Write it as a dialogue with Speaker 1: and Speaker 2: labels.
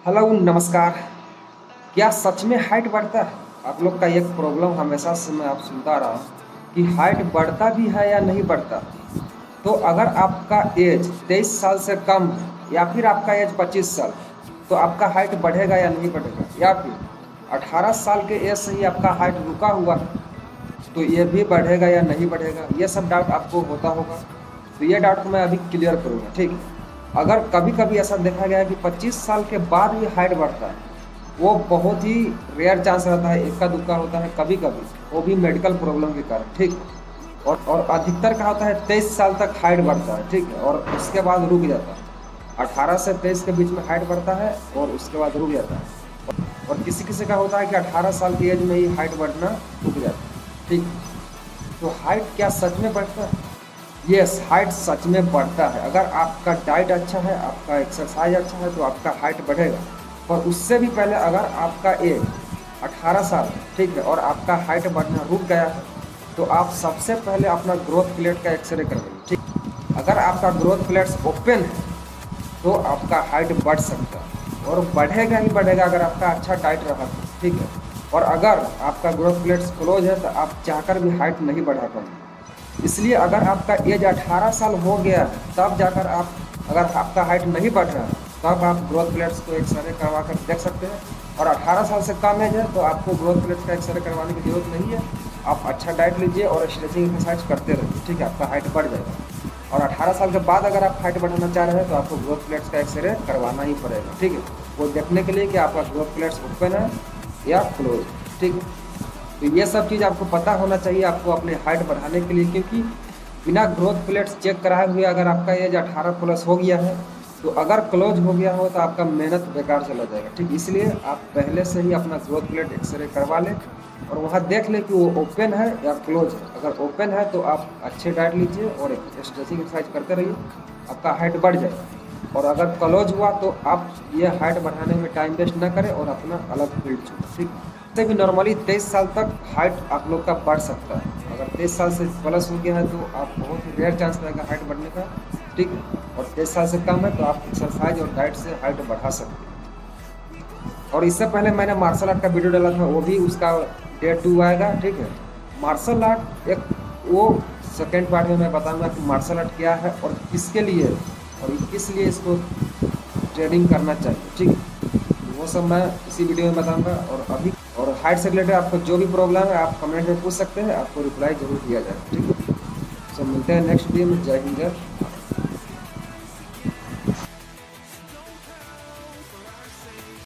Speaker 1: Hello नमस्कार। क्या सच में हाइट बढ़ता है? आप लोग का एक प्रॉब्लम हमेशा से मैं आप सुनता रहा हूँ कि हाइट बढ़ता भी है या नहीं बढ़ता। तो अगर आपका एज 23 साल से कम है या फिर आपका एज 25 साल, तो आपका हाइट बढ़ेगा या नहीं बढ़ेगा, या फिर 18 साल के एज से ही आपका हाइट रुका हुआ है तो ये भी बढ़ेगा या नहीं बढ़ेगा, ये सब डाउट आपको होता होगा। तो ये डाउट को मैं अभी क्लियर करूँगा, ठीक है। अगर कभी कभी ऐसा देखा गया है कि 25 साल के बाद भी हाइट बढ़ता है, वो बहुत ही रेयर चांस रहता है, इक्का दुक्का होता है कभी कभी, वो भी मेडिकल प्रॉब्लम के कारण, ठीक है। और अधिकतर का होता है 23 साल तक हाइट बढ़ता है, ठीक है, और उसके बाद रुक जाता है। 18 से 23 के बीच में हाइट बढ़ता है और उसके बाद रुक जाता है। और किसी किसी का होता है कि 18 साल की एज में ही हाइट बढ़ना रुक जाता है, ठीक। तो हाइट क्या सच में बढ़ता है? यस, हाइट सच में बढ़ता है। अगर आपका डाइट अच्छा है, आपका एक्सरसाइज अच्छा है, तो आपका हाइट बढ़ेगा। और उससे भी पहले अगर आपका एज 18 साल, ठीक है, और आपका हाइट बढ़ना रुक गया है, तो आप सबसे पहले अपना ग्रोथ प्लेट का एक्सरे करवाइए, ठीक। अगर आपका ग्रोथ प्लेट्स ओपन है तो आपका हाइट बढ़ सकता है, और बढ़ेगा ही बढ़ेगा अगर आपका अच्छा डाइट रहा तो, ठीक है। और अगर आपका ग्रोथ प्लेट्स क्लोज है तो आप चाहकर भी हाइट नहीं बढ़ा पाएंगे। इसलिए अगर आपका एज 18 साल हो गया है तब जाकर आप, अगर आपका हाइट नहीं बढ़ रहा है तब आप ग्रोथ प्लेट्स को एक्सरे करवा कर देख सकते हैं। और 18 साल से कम एज है तो आपको ग्रोथ प्लेट्स का एक्सरे करवाने की जरूरत नहीं है। आप अच्छा डाइट लीजिए और स्ट्रेचिंग एक्सरसाइज करते रहिए, ठीक है, आपका हाइट बढ़ जाएगा। और 18 साल के बाद अगर आप हाइट बढ़ाना चाह रहे हैं तो आपको ग्रोथ प्लेट्स का एक्सरे करवाना ही पड़ेगा, ठीक है, वो देखने के लिए कि आपका ग्रोथ प्लेट्स ओपन है या क्लोज, ठीक है। तो ये सब चीज़ आपको पता होना चाहिए आपको अपने हाइट बढ़ाने के लिए, क्योंकि बिना ग्रोथ प्लेट्स चेक कराए हुए अगर आपका एज 18 प्लस हो गया है तो अगर क्लोज हो गया हो तो आपका मेहनत बेकार चला जाएगा, ठीक। इसलिए आप पहले से ही अपना ग्रोथ प्लेट एक्सरे करवा लें और वहाँ देख लें कि वो ओपन है या क्लोज है। अगर ओपन है तो आप अच्छे डाइट लीजिए और स्ट्रेचिंग एक्सरसाइज करते रहिए, आपका हाइट बढ़ जाएगा। और अगर क्लोज हुआ तो आप ये हाइट बढ़ाने में टाइम वेस्ट ना करें और अपना अलग फील्ड चुनें, ठीक। इससे भी नॉर्मली 23 साल तक हाइट आप लोग का बढ़ सकता है। अगर 23 साल से प्लस हो गया है तो आप बहुत ही रेयर चांस रहेगा हाइट बढ़ने का, ठीक है। और 23 साल से कम है तो आप एक्सरसाइज और डाइट से हाइट बढ़ा सकते हैं। और इससे पहले मैंने मार्शल आर्ट का वीडियो डाला था, वो भी उसका डे 2 आएगा, ठीक है। मार्शल आर्ट एक, वो सेकेंड पार्ट में मैं बताऊंगा कि मार्शल आर्ट क्या है और किसके लिए और किस लिए इसको ट्रेनिंग करना चाहिए, ठीक है। वो सब मैं इसी वीडियो में बताऊंगा। और हाइट से रिलेटेड आपको जो भी प्रॉब्लम है आप कमेंट में पूछ सकते हैं, आपको रिप्लाई जरूर दिया जाएगा, ठीक है। सो मिलते हैं नेक्स्ट वीडियो में। जय हिंद, जय भारत।